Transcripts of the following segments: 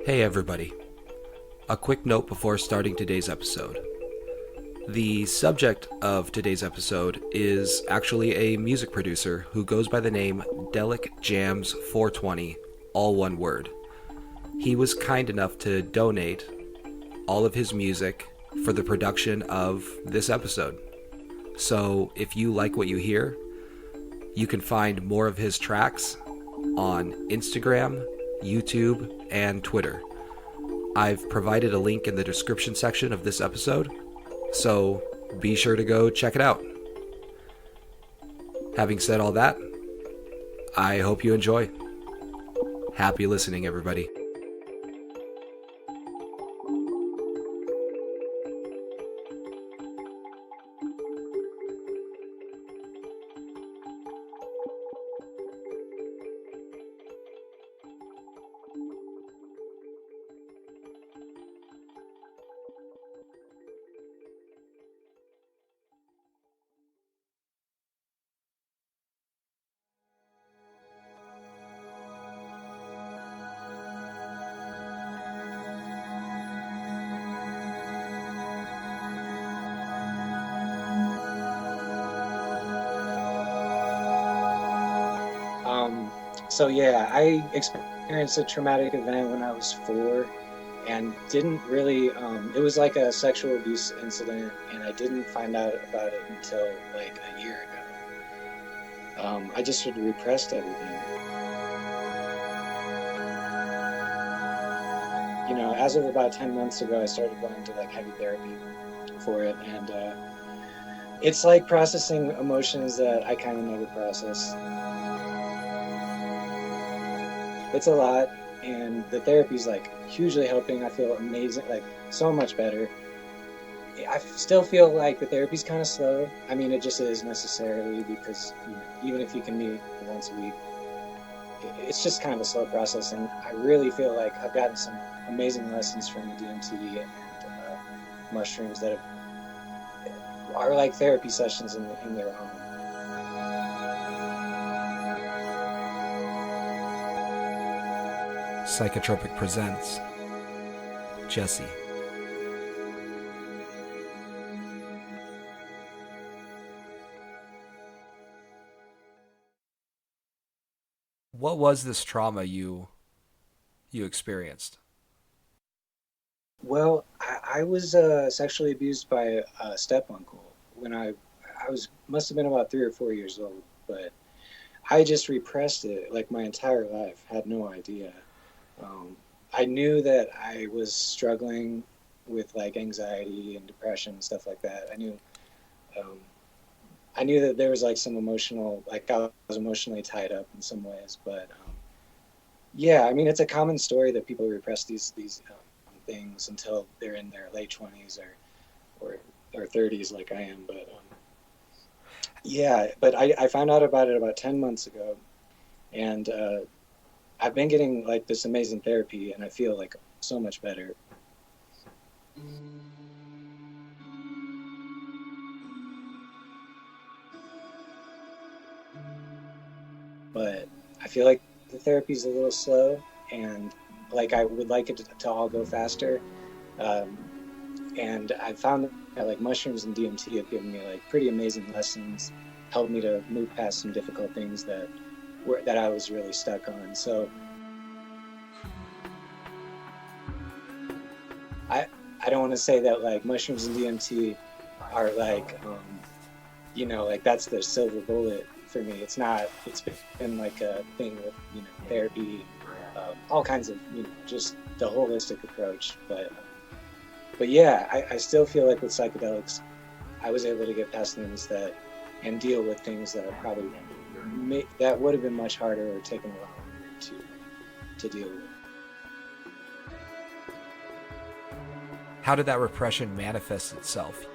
Hey everybody. A quick note before starting today's episode. The subject of today's episode is actually a music producer who goes by the name Delic Jams 420, all one word. He was kind enough to donate all of his music for the production of this episode. So if you like what you hear, you can find more of his tracks on Instagram, YouTube, and Twitter. I've provided a link in the description section of this episode, so be sure to go check it out. Having said all that, I hope you enjoy. Happy listening, everybody. I experienced a traumatic event when I was 4 and didn't really, it was like a sexual abuse incident, and I didn't find out about it until like a year ago. I just sort of repressed everything. As of about 10 months ago, I started going to like heavy therapy for it, and it's like processing emotions that I kind of never process. It's a lot, and the therapy's like hugely helping. I feel amazing, like so much better. I still feel like the therapy's kind of slow. I mean, it just is necessarily because even if you can meet once a week, it's just kind of a slow process. And I really feel like I've gotten some amazing lessons from the DMT and mushrooms that are like therapy sessions in their own. Psychotropic presents Jesse. What was this trauma you experienced? Well, I was sexually abused by a step uncle when I must have been about 3 or 4 years old, but I just repressed it like my entire life. Had no idea. I knew that I was struggling with like anxiety and depression and stuff like that. Um, I knew that there was like some emotional, like I was emotionally tied up in some ways. But yeah, I mean, it's a common story that people repress these things until they're in their late 20s or 30s, like I am. But I found out about it about 10 months ago, and I've been getting like this amazing therapy, and I feel like so much better. But I feel like the therapy's a little slow, and like I would like it to all go faster. Um, and I found that like mushrooms and DMT have given me like pretty amazing lessons, helped me to move past some difficult things that I was really stuck on. So I I don't want to say that like mushrooms and DMT are like like that's the silver bullet for me. It's not. It's been like a thing with therapy, all kinds of just the holistic approach. But yeah, I still feel like with psychedelics, I was able to get past things and deal with things that are probably that would have been much harder or taken a lot longer to deal with. How did that repression manifest itself?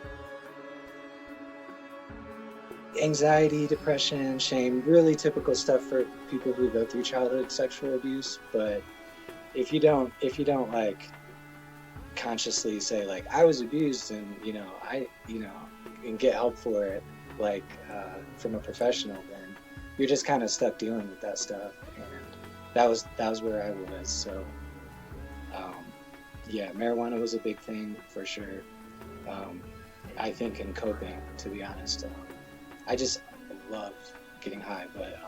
Anxiety, depression, shame, really typical stuff for people who go through childhood sexual abuse. But if you don't like consciously say like I was abused and and get help for it, like from a professional, then you're just kind of stuck dealing with that stuff. And that was where I was. So Um, yeah, marijuana was a big thing for sure. Um, I think in coping, to be honest, I just love getting high, but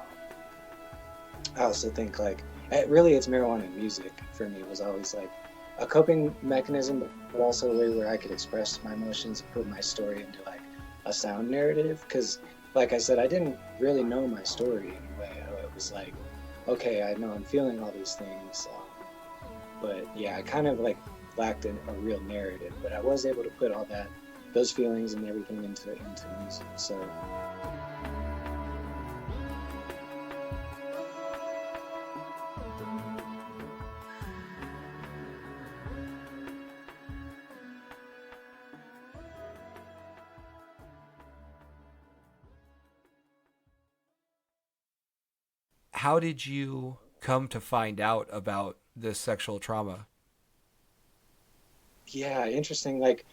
I also think like really it's marijuana and music for me was always like a coping mechanism, but also a way where I could express my emotions and put my story into like a sound narrative. Because, like I said, I didn't really know my story anyway. It was like, okay, I know I'm feeling all these things, but yeah, I kind of like lacked a real narrative. But I was able to put all that, those feelings and everything into music. So How did you come to find out about this sexual trauma? yeah, interesting. Like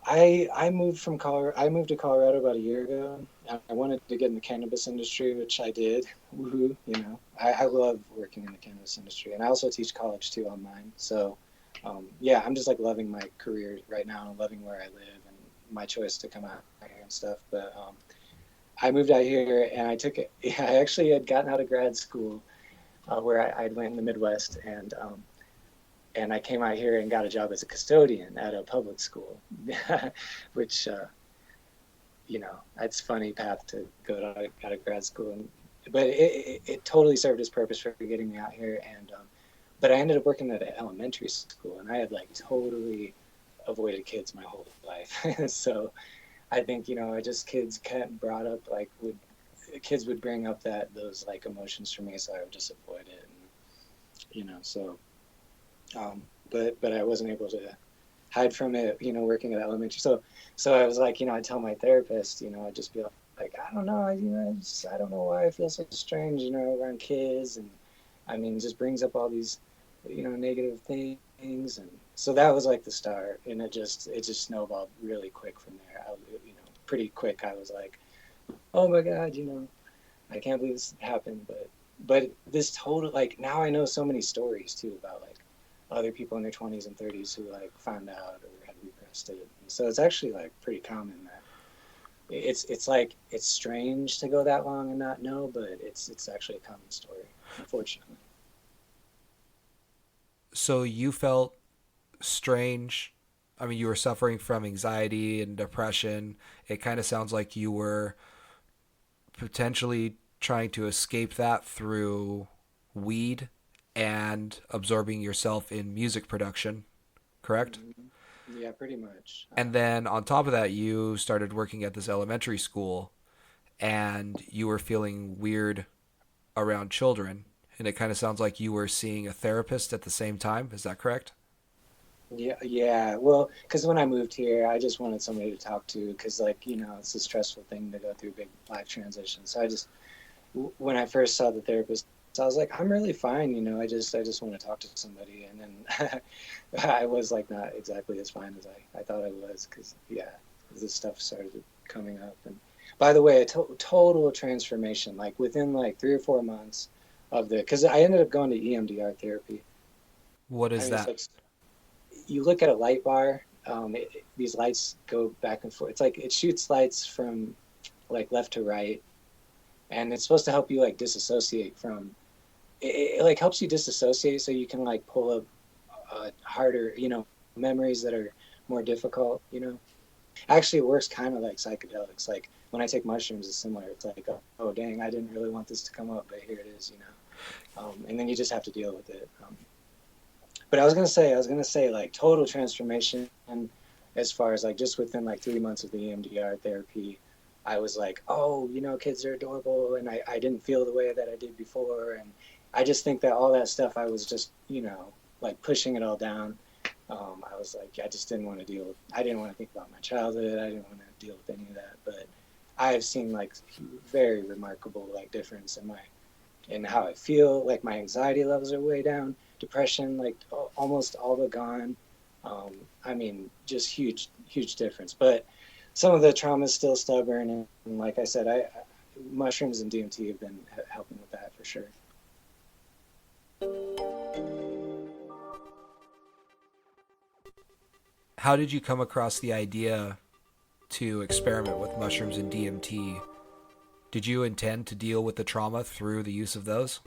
I moved from Colorado. I moved to Colorado about a year ago. I wanted to get in the cannabis industry, which I did. Woohoo! You know, I love working in the cannabis industry, and I also teach college too online. So, yeah, I'm just like loving my career right now and loving where I live and my choice to come out here and stuff. But I moved out here and I took it. Yeah, I actually had gotten out of grad school where I went in the Midwest and I came out here and got a job as a custodian at a public school, which you know it's a funny path to go to out of grad school, but it totally served its purpose for getting me out here. And but I ended up working at an elementary school, and I had like totally avoided kids my whole life. So I think I just kids kept brought up like would kids would bring up those like emotions for me, so I would just avoid it, and so um, but I wasn't able to hide from it, working at elementary. So I was like, I tell my therapist, I'd just be like, I don't know, I don't know why I feel so strange, around kids, and I mean, it just brings up all these, negative things, and so that was like the start, and it just snowballed really quick from there. Pretty quick. I was like, oh my God, I can't believe this happened, but this total like now I know so many stories too about like other people in their 20s and 30s who like found out or had repressed it. And so it's actually like pretty common that it's like it's strange to go that long and not know, but it's actually a common story, unfortunately. So you felt strange. I mean, you were suffering from anxiety and depression. It kind of sounds like you were potentially trying to escape that through weed and absorbing yourself in music production, correct? Hmm. Yeah, pretty much. And then on top of that, you started working at this elementary school and you were feeling weird around children. And it kind of sounds like you were seeing a therapist at the same time. Is that correct? Yeah, yeah. Well, because when I moved here, I just wanted somebody to talk to because, like, it's a stressful thing to go through big life transition. So when I first saw the therapist, I was like, I'm really fine, I just want to talk to somebody. And then I was like, not exactly as fine as I thought I was because, yeah, this stuff started coming up. And by the way, total transformation, like within like 3 or 4 months of because I ended up going to EMDR therapy. What I is mean, it's that? like you look at a light bar, these lights go back and forth. It's like it shoots lights from like left to right, and it's supposed to help you like disassociate from it like helps you disassociate so you can like pull up harder memories that are more difficult. Actually it works kind of like psychedelics. Like when I take mushrooms it's similar. It's like, oh dang, I didn't really want this to come up, but here it is. And then you just have to deal with it. But I was gonna say like total transformation as far as like just within like 3 months of the EMDR therapy. I was like, oh, kids are adorable, and I didn't feel the way that I did before, and I just think that all that stuff I was just like pushing it all down. I was like, I just didn't want to deal with. I didn't want to think about my childhood. I didn't want to deal with any of that. But I've seen like very remarkable like difference in how I feel. Like my anxiety levels are way down. Depression, like almost all but gone. I mean, just huge, huge difference. But some of the trauma is still stubborn, and like I said, I mushrooms and DMT have been helping with that for sure. how did you come across the idea to experiment with mushrooms and DMT? Did you intend to deal with the trauma through the use of those?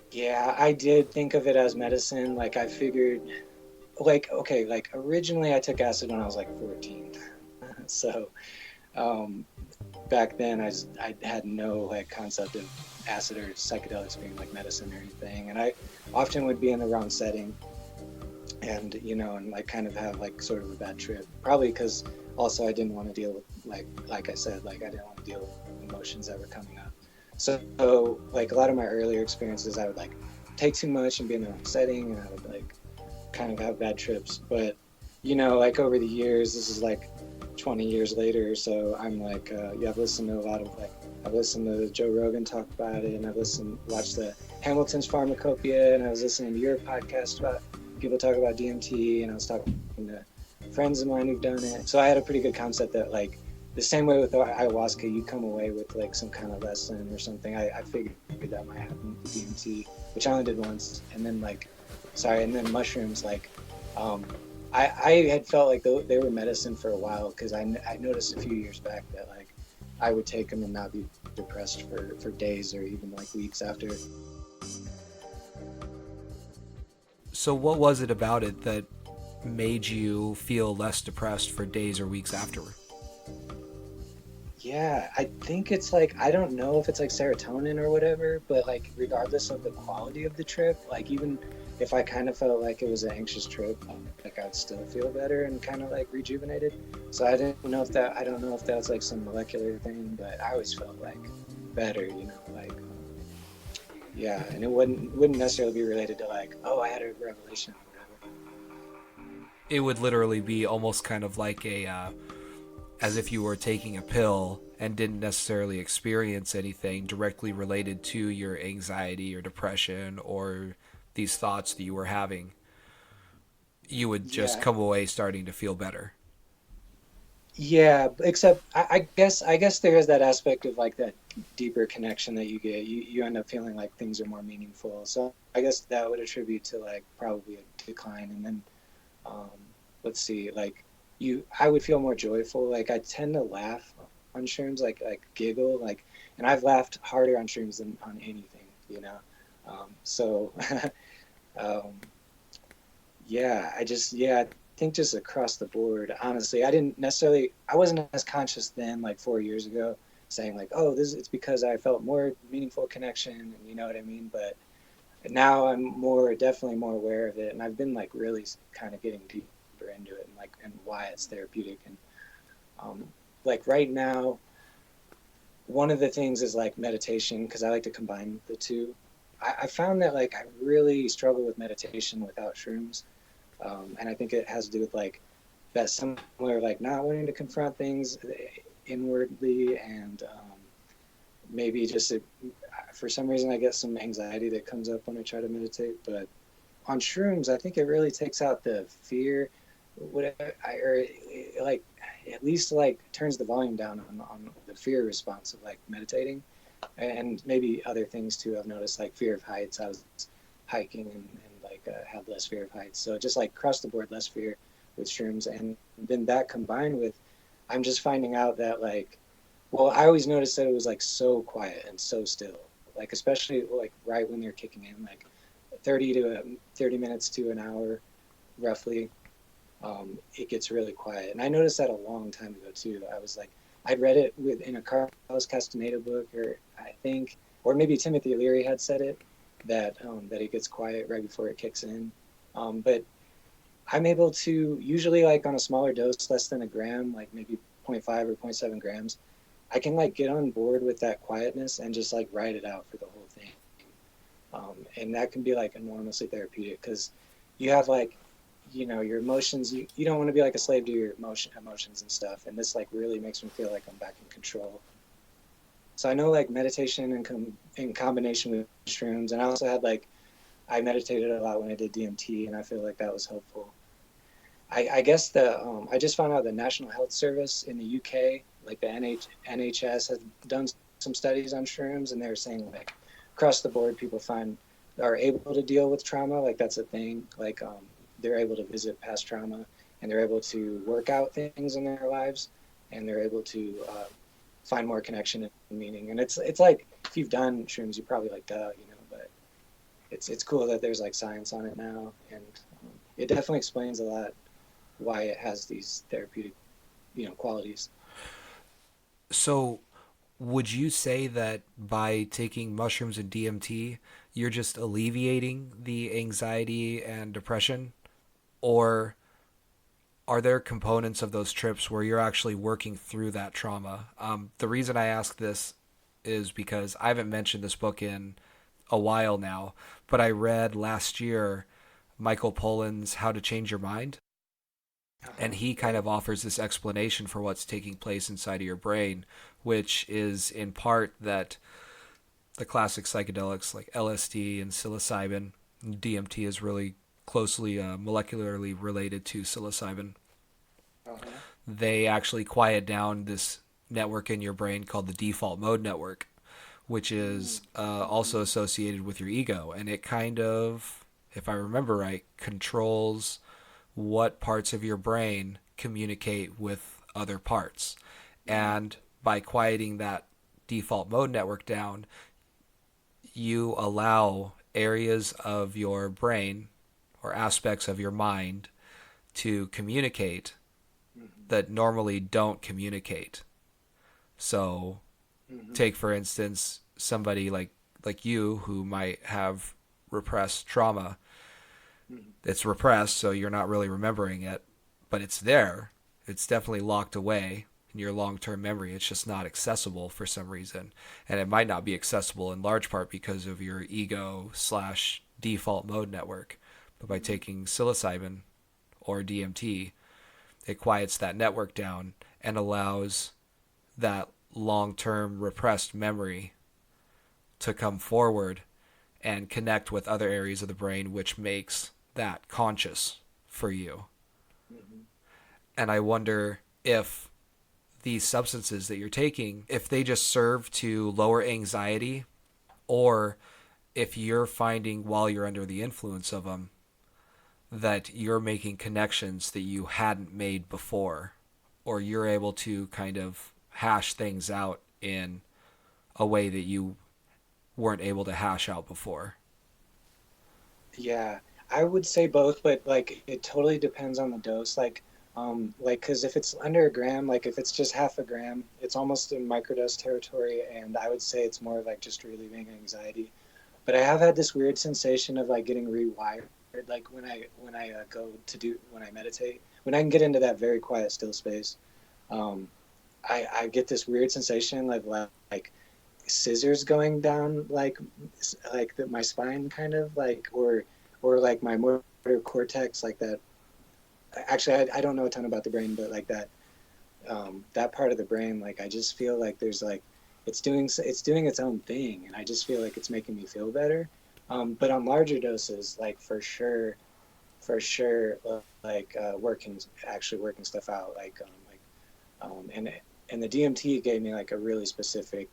Yeah, I did think of it as medicine. Like I figured, like okay, like originally I took acid when I was like 14. So um, back then I had no like concept of acid or psychedelics being like medicine or anything, and I often would be in the wrong setting, and and like kind of have like sort of a bad trip. Probably because also I didn't want to deal with like I said, like I didn't want to deal with emotions that were coming up. So like a lot of my earlier experiences, I would like take too much and be in the wrong setting, and I would like kind of have bad trips. But like over the years, this is like 20 years later, so I'm like, yeah, I've listened to a lot of like, I've listened to Joe Rogan talk about it, and I've watched the Hamilton's Pharmacopoeia, and I was listening to your podcast about people talk about DMT, and I was talking to friends of mine who've done it. So I had a pretty good concept that like the same way with ayahuasca, you come away with like some kind of lesson or something. I figured that might happen with DMT, which I only did once, and then and then mushrooms, like, I had felt like they were medicine for a while because I noticed a few years back that like I would take them and not be depressed for days or even like weeks after. So, what was it about it that made you feel less depressed for days or weeks afterward? Yeah, I think it's like, I don't know if it's like serotonin or whatever, but like regardless of the quality of the trip, like even if I kind of felt like it was an anxious trip, like I'd still feel better and kind of like rejuvenated. So I don't know if that's like some molecular thing, but I always felt like better, like yeah, and it wouldn't necessarily be related to like, oh, I had a revelation or whatever. It would literally be almost kind of like as if you were taking a pill and didn't necessarily experience anything directly related to your anxiety or depression or these thoughts that you were having. You would just Yeah, come away starting to feel better. yeah, except I guess there is that aspect of like that deeper connection that you get. You end up feeling like things are more meaningful. So I guess that would attribute to like probably a decline. And then um, let's see, like I would feel more joyful. Like I tend to laugh on shrooms, like giggle, like, and I've laughed harder on shrooms than on anything, you know. So um, yeah, I think just across the board, honestly, I wasn't as conscious then, like 4 years ago, saying like, oh, it's because I felt more meaningful connection, and you know what I mean? But now I'm definitely more aware of it, and I've been like really kind of getting deeper into it, and like, and why it's therapeutic. And um, like right now, one of the things is like meditation, because I like to combine the two. I found that like I really struggle with meditation without shrooms, and I think it has to do with like that similar like not wanting to confront things inwardly, and maybe just for some reason I get some anxiety that comes up when I try to meditate. But on shrooms, I think it really takes out the fear, whatever, or like at least like turns the volume down on the fear response of like meditating, and maybe other things too. I've noticed like fear of heights. I was hiking and like had less fear of heights. So just like across the board, less fear with shrooms, and then that combined with, I'm just finding out that like, well, I always noticed that it was like so quiet and so still, like especially like right when they're kicking in, like 30 minutes to an hour, roughly. It gets really quiet, and I noticed that a long time ago too. I was like, I'd read it in a Carlos Castaneda book, or I think, or maybe Timothy Leary had said it, that it gets quiet right before it kicks in. But I'm able to usually like on a smaller dose, less than a gram, like maybe zero point 0.5 or zero point 0.7 grams, I can like get on board with that quietness and just like ride it out for the whole thing. And that can be like enormously therapeutic because you have like, your emotions, you don't want to be like a slave to your emotions and stuff. And this like really makes me feel like I'm back in control. So I know like meditation in combination with shrooms, and I also had like, I meditated a lot when I did DMT, and I feel like that was helpful. I guess I just found out the National Health Service in the UK, like the NHS, has done some studies on shrooms, and they were saying like across the board, people find are able to deal with trauma, like that's a thing. Like they're able to visit past trauma, and they're able to work out things in their lives, and they're able to find more connection and meaning. And it's like if you've done shrooms, you probably like duh, you know. But it's cool that there's like science on it now, and it definitely explains a lot why it has these therapeutic, you know, qualities. So, would you say that by taking mushrooms and DMT, you're just alleviating the anxiety and depression? Or are there components of those trips where you're actually working through that trauma? The reason I ask this is because I haven't mentioned this book in a while now, but I read last year Michael Pollan's How to Change Your Mind. And he kind of offers this explanation for what's taking place inside of your brain, which is in part that the classic psychedelics like LSD and psilocybin, DMT is really closely molecularly related to psilocybin. Uh-huh. They actually quiet down this network in your brain called the default mode network, which is Mm-hmm. also associated with your ego. And it kind of, if I remember right, controls what parts of your brain communicate with other parts. And by quieting that default mode network down, you allow areas of your brain or aspects of your mind to communicate Mm-hmm. that normally don't communicate. So, Mm-hmm. take for instance somebody like you who might have repressed trauma. Mm-hmm. It's repressed, so you're not really remembering it, but it's there. It's definitely locked away in your long-term memory. It's just not accessible for some reason, and it might not be accessible in large part because of your ego slash default mode network. But by Mm-hmm. taking psilocybin or DMT, it quiets that network down and allows that long-term repressed memory to come forward and connect with other areas of the brain, which makes that conscious for you. Mm-hmm. And I wonder if these substances that you're taking, if they just serve to lower anxiety, or if you're finding while you're under the influence of them that you're making connections that you hadn't made before, or you're able to kind of hash things out in a way that you weren't able to hash out before. Yeah, I would say both, but like it totally depends on the dose. Like, because if it's under a gram, like if it's just half a gram, it's almost in microdose territory, and I would say it's more like just relieving anxiety. But I have had this weird sensation of like getting rewired, like when I go to do when I meditate, when I can get into that very quiet, still space. Um, I get this weird sensation of like scissors going down my spine kind of like or like my motor cortex like that. Actually, I don't know a ton about the brain, but like that part of the brain, like I just feel like there's like it's doing its own thing, and I just feel like it's making me feel better. But on larger doses, like for sure, like working actually working stuff out, and the DMT gave me like a really specific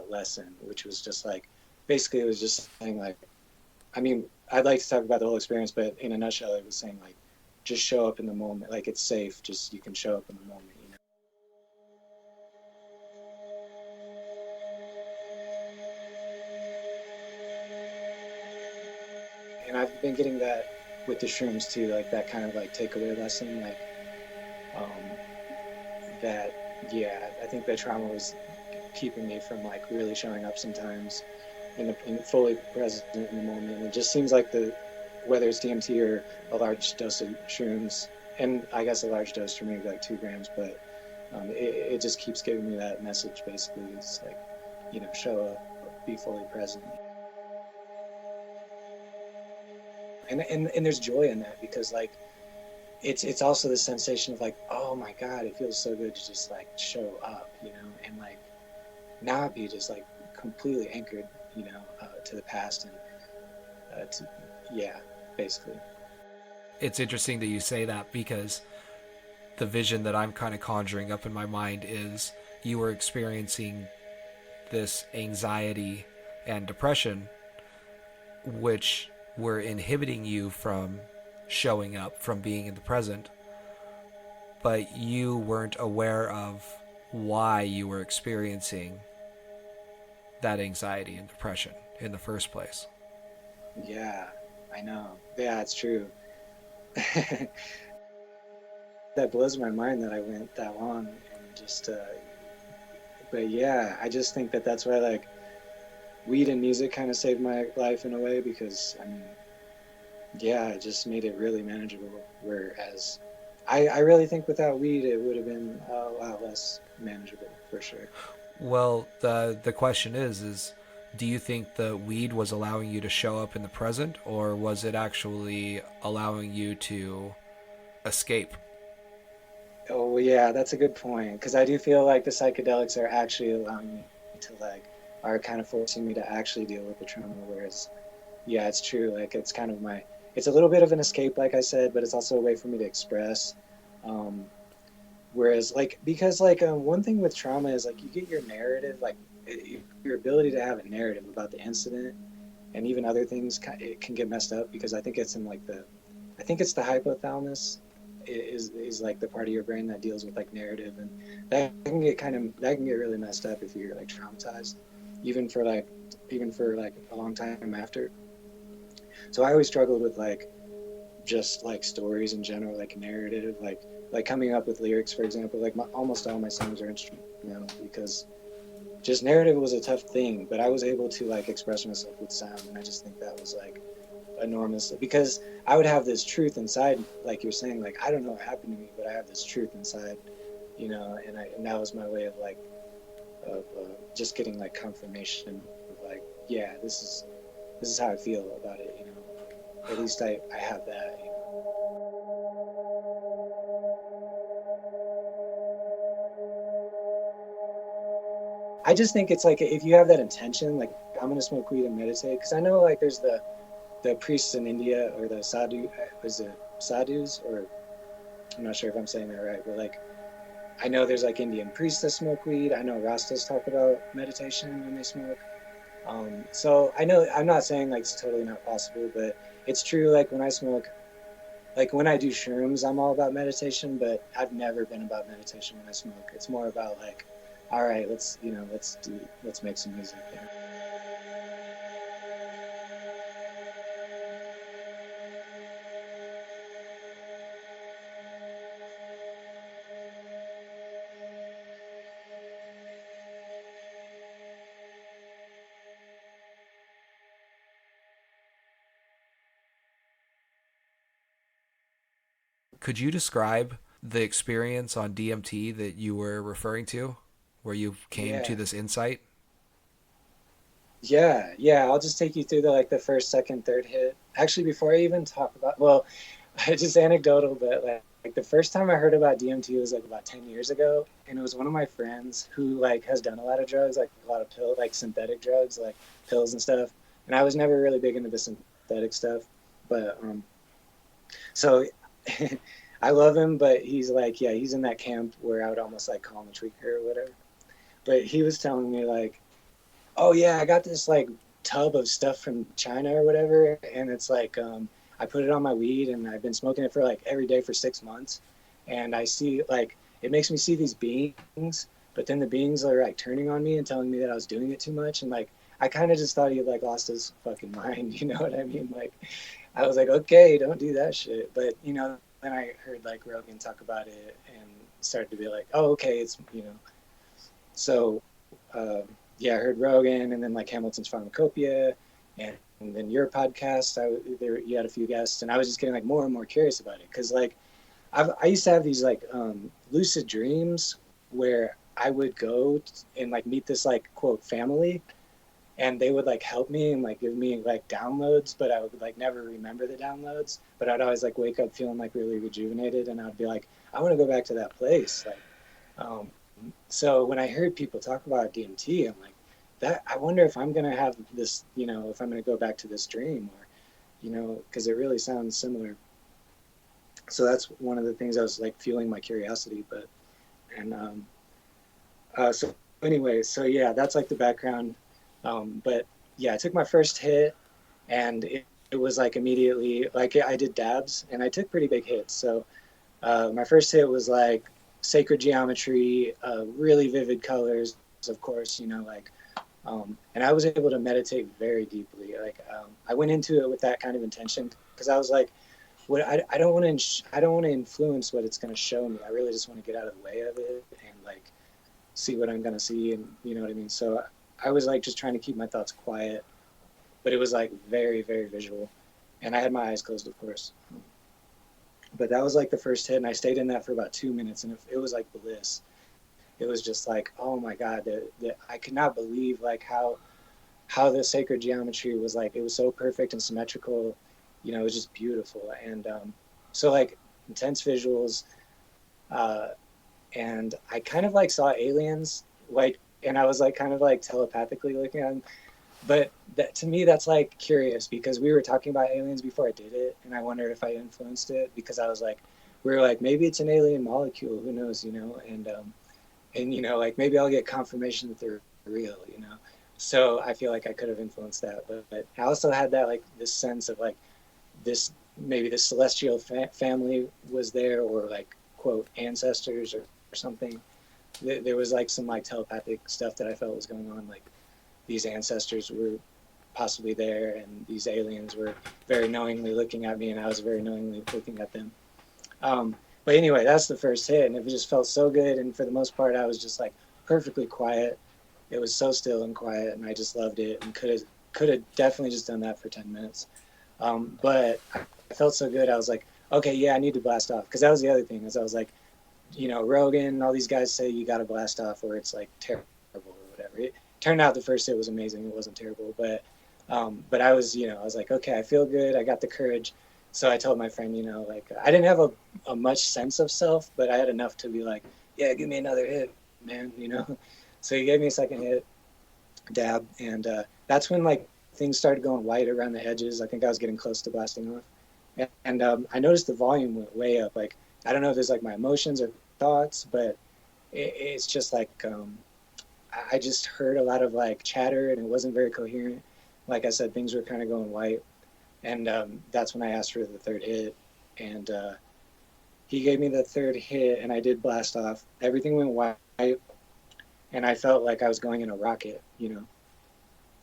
lesson, which was just like basically it was just saying like, I mean, I'd like to talk about the whole experience, but in a nutshell, it was saying like, just show up in the moment, like it's safe, just you can show up in the moment, you know. And I've been getting that with the shrooms too, like that kind of like takeaway lesson, like um, that. Yeah, I think that trauma was keeping me from like really showing up sometimes in fully present in the moment. It just seems like the whether it's DMT or a large dose of shrooms, and I guess a large dose for me like 2 grams, but it just keeps giving me that message. Basically, it's like show up, be fully present, and there's joy in that because like it's also the sensation of like, oh my god, it feels so good to just like show up, and like not be just like completely anchored, to the past and yeah, basically. It's interesting that you say that because the vision that I'm kind of conjuring up in my mind is you were experiencing this anxiety and depression which were inhibiting you from showing up, from being in the present, but you weren't aware of why you were experiencing that anxiety and depression in the first place. Yeah, I know. Yeah, it's true. That blows my mind that I went that long and just but yeah, I just think that that's why like weed and music kind of saved my life in a way, because I mean, yeah, it just made it really manageable. Whereas I really think without weed, it would have been a lot less manageable for sure. Well, the question is do you think the weed was allowing you to show up in the present, or was it actually allowing you to escape? Oh yeah, that's a good point. Because I do feel like the psychedelics are actually allowing me to like, are kind of forcing me to actually deal with the trauma. Whereas, yeah, it's true. Like it's kind of my, it's a little bit of an escape, like I said, but it's also a way for me to express. Um, Whereas, like, because like one thing with trauma is like you get your narrative, like your ability to have a narrative about the incident and even other things, it can get messed up because I think it's in like the, I think it's the hypothalamus is like the part of your brain that deals with like narrative, and that can get kind of, that can get really messed up if you're like traumatized, even for like, even for like a long time after. So I always struggled with like just like stories in general, like narrative, like coming up with lyrics, for example. Like almost all my songs are instrumental because just narrative was a tough thing, but I was able to like express myself with sound, and I just think that was like enormous because I would have this truth inside, like you're saying, like I don't know what happened to me, but I have this truth inside, you know, and that was my way of like of just getting like confirmation of like, yeah, this is how I feel about it, you know. At least I have that, you know. I just think it's like if you have that intention, like I'm gonna smoke weed and meditate, because I know like there's the priests in India or the sadhu, was it sadhus, or I'm not sure if I'm saying that right, but like I know there's like Indian priests that smoke weed. I know Rastas talk about meditation when they smoke. So I know I'm not saying like it's totally not possible, but it's true. Like when I smoke, like when I do shrooms, I'm all about meditation, but I've never been about meditation when I smoke. It's more about like, all right, let's, you know, let's make some music. You know? Could you describe the experience on DMT that you were referring to, where you came to Yeah, this insight? yeah. I'll just take you through the like the first, second, third hit. Actually, before I even talk about, well, it's just anecdotal, but like the first time I heard about DMT was like about 10 years ago, and it was one of my friends who like has done a lot of drugs, like a lot of pill, like synthetic drugs, like pills and stuff. And I was never really big into the synthetic stuff, but so I love him, but he's like, yeah, he's in that camp where I would almost like call him a tweaker or whatever. But he was telling me like, oh yeah, I got this like tub of stuff from China or whatever, and it's like I put it on my weed and I've been smoking it for like every day for 6 months, and I see like it makes me see these beings, but then the beings are like turning on me and telling me that I was doing it too much, and like I kind of just thought he like lost his fucking mind, you know what I mean? Like I was like, okay, don't do that shit, but you know, then I heard like Rogan talk about it and started to be like, oh okay, it's you know, so. Um, yeah, I heard Rogan and then like Hamilton's Pharmacopoeia and then your podcast. There you had a few guests, and I was just getting like more and more curious about it because like I used to have these like lucid dreams where I would go and like meet this like quote family, and they would like help me and like give me like downloads, but I would like never remember the downloads. But I'd always like wake up feeling like really rejuvenated, and I'd be like, I want to go back to that place, like. Um, so when I heard people talk about DMT, I'm like, that I wonder if I'm gonna have this, you know, if I'm gonna go back to this dream, or, you know, because it really sounds similar. So that's one of the things I was like fueling my curiosity. But and so anyway, so yeah, that's like the background. But yeah, I took my first hit, and it was like immediately like I did dabs and I took pretty big hits. So my first hit was like sacred geometry, really vivid colors, of course, you know, like, and I was able to meditate very deeply. Like, I went into it with that kind of intention because I was like, what I don't want to, I don't want to influence what it's going to show me. I really just want to get out of the way of it and like see what I'm going to see. And you know what I mean? So I was like just trying to keep my thoughts quiet, but it was like very, very visual. And I had my eyes closed, of course. But that was like the first hit, and I stayed in that for about 2 minutes, and it was like bliss. It was just like, oh my god, I could not believe like how the sacred geometry was like. It was so perfect and symmetrical. You know, it was just beautiful, and so like intense visuals, uh, and I kind of like saw aliens, like, and I was like kind of like telepathically looking at them, but that to me that's like curious because we were talking about aliens before I did it, and I wondered if I influenced it because I was like, we were like maybe it's an alien molecule, who knows, you know, and you know like maybe I'll get confirmation that they're real, you know. So I feel like I could have influenced that, but I also had that like this sense of like this maybe the celestial family was there or like quote ancestors or something. There was like some like telepathic stuff that I felt was going on, like these ancestors were possibly there and these aliens were very knowingly looking at me and I was very knowingly looking at them. But anyway, that's the first hit and it just felt so good, and for the most part I was just like perfectly quiet. It was so still and quiet and I just loved it and could have definitely just done that for 10 minutes. But I felt so good. I was like, okay, yeah, I need to blast off, because that was the other thing is I was like, you know, Rogan, all these guys say you got to blast off or it's like terrible or whatever. It turned out the first hit was amazing. It wasn't terrible, but I was, you know, I was like, okay, I feel good. I got the courage. So I told my friend, you know, like I didn't have a much sense of self, but I had enough to be like, yeah, give me another hit, man, you know. So he gave me a second hit, dab, and that's when like things started going white around the edges. I think I was getting close to blasting off, and I noticed the volume went way up. Like I don't know if there's like my emotions or thoughts, but it's just like I just heard a lot of like chatter and it wasn't very coherent. Like I said, things were kind of going white, and that's when I asked for the third hit, and he gave me the third hit, and I did blast off. Everything went white, and I felt like I was going in a rocket, you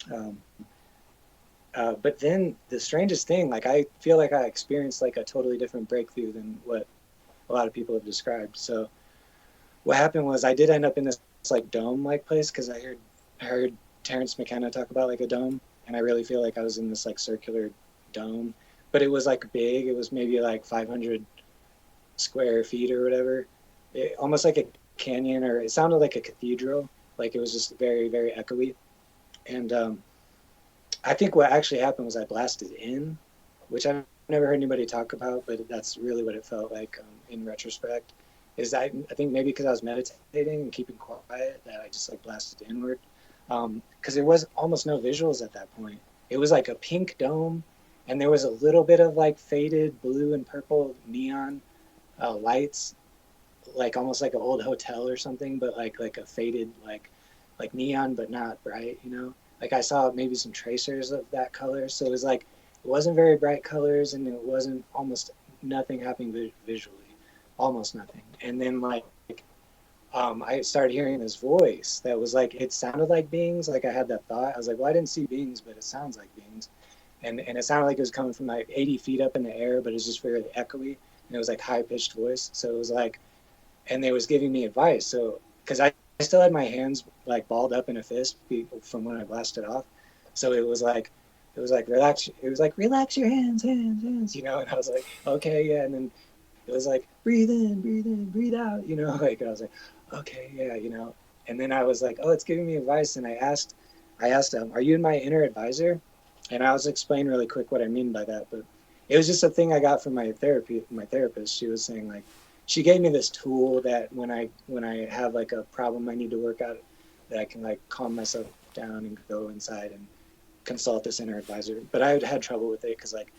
know. But then the strangest thing, like I feel like I experienced like a totally different breakthrough than what a lot of people have described. So what happened was I did end up in this like dome like place because I heard Terrence McKenna talk about like a dome, and I really feel like I was in this like circular dome, but it was like big. It was maybe like 500 square feet or whatever, almost like a canyon, or it sounded like a cathedral. Like it was just very very echoey, and I think what actually happened was I blasted in, which I've never heard anybody talk about, but that's really what it felt like in retrospect. Is I think maybe because I was meditating and keeping quiet that I just like blasted inward, because there was almost no visuals at that point. It was like a pink dome, and there was a little bit of like faded blue and purple neon lights, like almost like an old hotel or something, but like a faded like neon, but not bright, you know. Like I saw maybe some tracers of that color, so it was like it wasn't very bright colors, and it wasn't almost nothing happening visually, almost nothing. And then like I started hearing this voice that was like it sounded like beings. Like I had that thought. I was like, well, I didn't see beings, but it sounds like beings, and it sounded like it was coming from like 80 feet up in the air, but it was just very echoey, and it was like high pitched voice. So it was like, and they was giving me advice. So because I still had my hands like balled up in a fist from when I blasted off, so it was like relax. It was like relax your hands, you know. And I was like, okay, yeah. And then it was like breathe in, breathe out, you know. Like I was like, okay, yeah, you know. And then I was like, oh, it's giving me advice. And I asked them, are you my inner advisor? And I was explaining really quick what I mean by that, but it was just a thing I got from my therapist. She was saying like, she gave me this tool that when I have like a problem I need to work out, that I can like calm myself down and go inside and consult this inner advisor. But I had trouble with it because like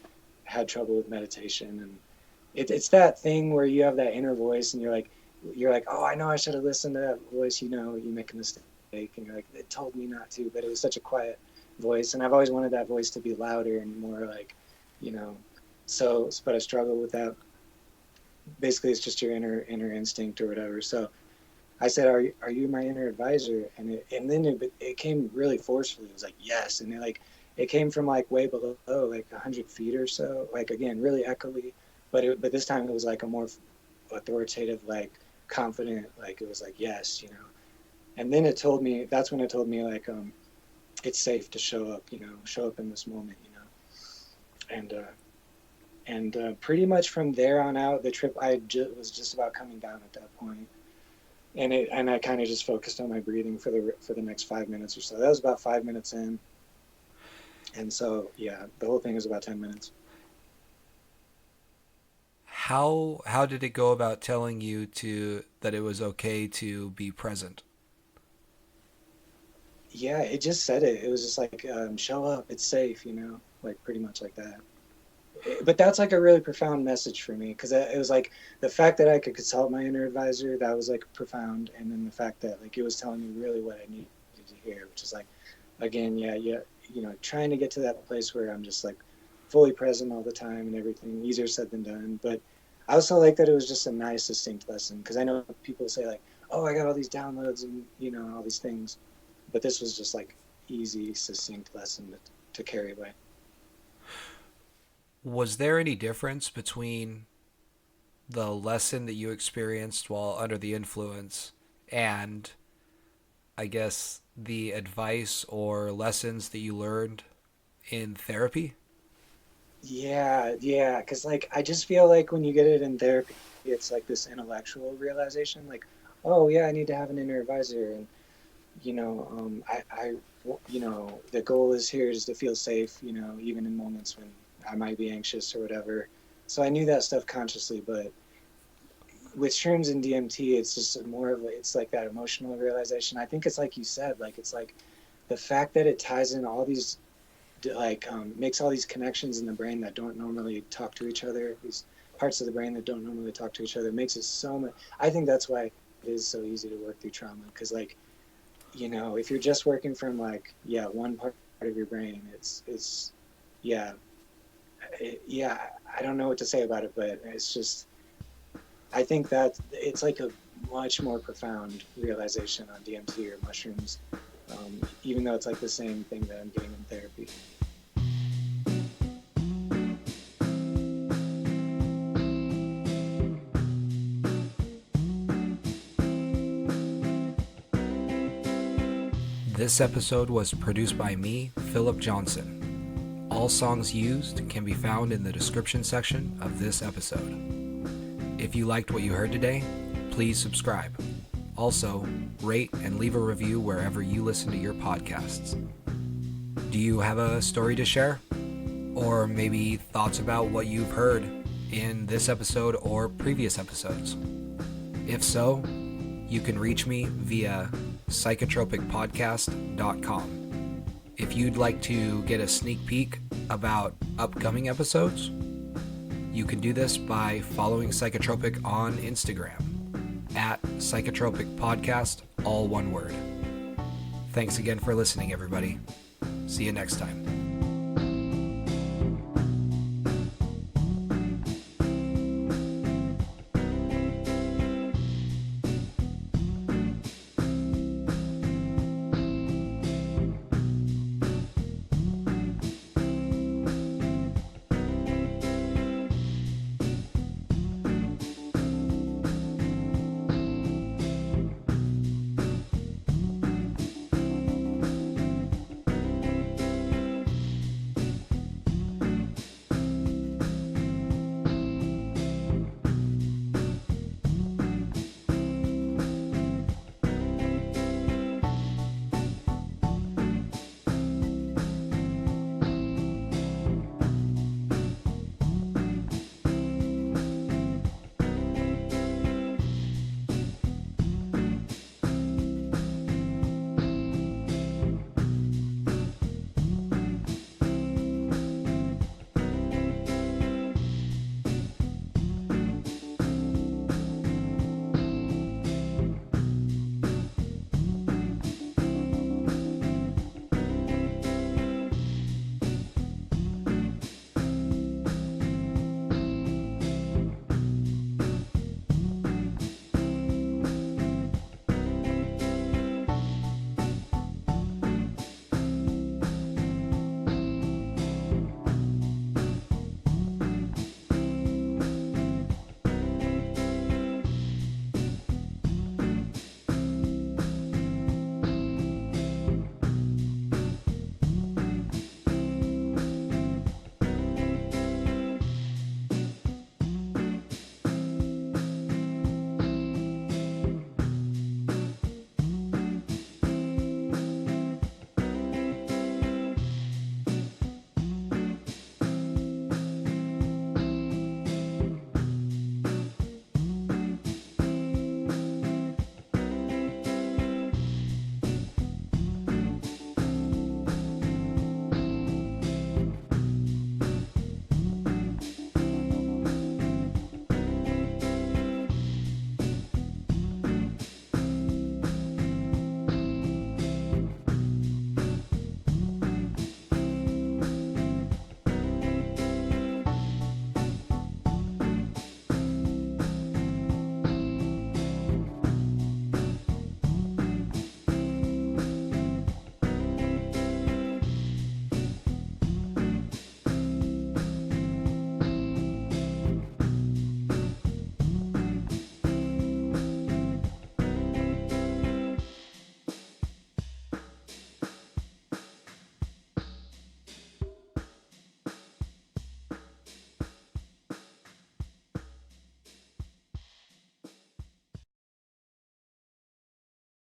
I had trouble with meditation, and it's that thing where you have that inner voice and you're like, oh, I know I should have listened to that voice, you know, you make a mistake, and you're like, it told me not to, but it was such a quiet voice, and I've always wanted that voice to be louder and more like, you know, so, but I struggle with that. Basically, it's just your inner instinct or whatever. So I said, are you my inner advisor? And then it came really forcefully. It was like, yes. And it came from like way below, like 100 feet or so, like, again, really echoey, but this time it was like a more authoritative, like confident, like it was like, yes, you know. And then that's when it told me like, it's safe to show up, you know, show up in this moment, you know. And pretty much from there on out, the trip, was just about coming down at that point. And I kind of just focused on my breathing for the next 5 minutes or so. That was about 5 minutes in. And so, yeah, the whole thing was about 10 minutes. How did it go about telling you that it was okay to be present? Yeah, it just said it. It was just like, show up, it's safe, you know, like pretty much like that. But that's like a really profound message for me, because it was like the fact that I could consult my inner advisor, that was like profound. And then the fact that like it was telling me really what I needed to hear, which is like, again, yeah, you know, trying to get to that place where I'm just like fully present all the time and everything. Easier said than done. But I also like that it was just a nice, succinct lesson, because I know people say like, oh, I got all these downloads and, you know, all these things, but this was just like easy, succinct lesson to carry away. Was there any difference between the lesson that you experienced while under the influence and, I guess, the advice or lessons that you learned in therapy? Yeah, because like I just feel like when you get it in therapy, it's like this intellectual realization, like, oh yeah, I need to have an inner advisor, and you know, you know, the goal is here is to feel safe, you know, even in moments when I might be anxious or whatever. So I knew that stuff consciously, but with shrooms and DMT, it's just more of it's like that emotional realization. I think it's like you said, like it's like the fact that it ties in all these, like, makes all these connections in the brain that don't normally talk to each other. These parts of the brain that don't normally talk to each other makes it so much. I think that's why it is so easy to work through trauma, because like, you know, if you're just working from like, yeah, one part of your brain, it's yeah, yeah, I don't know what to say about it, but it's just, I think that it's like a much more profound realization on DMT or mushrooms, even though it's like the same thing that I'm getting in therapy. This episode was produced by me, Philip Johnson. All songs used can be found in the description section of this episode. If you liked what you heard today, please subscribe. Also, rate and leave a review wherever you listen to your podcasts. Do you have a story to share? Or maybe thoughts about what you've heard in this episode or previous episodes? If so, you can reach me via psychotropicpodcast.com. If you'd like to get a sneak peek about upcoming episodes, you can do this by following Psychotropic on Instagram at Psychotropic Podcast, all one word. Thanks again for listening, everybody. See you next time.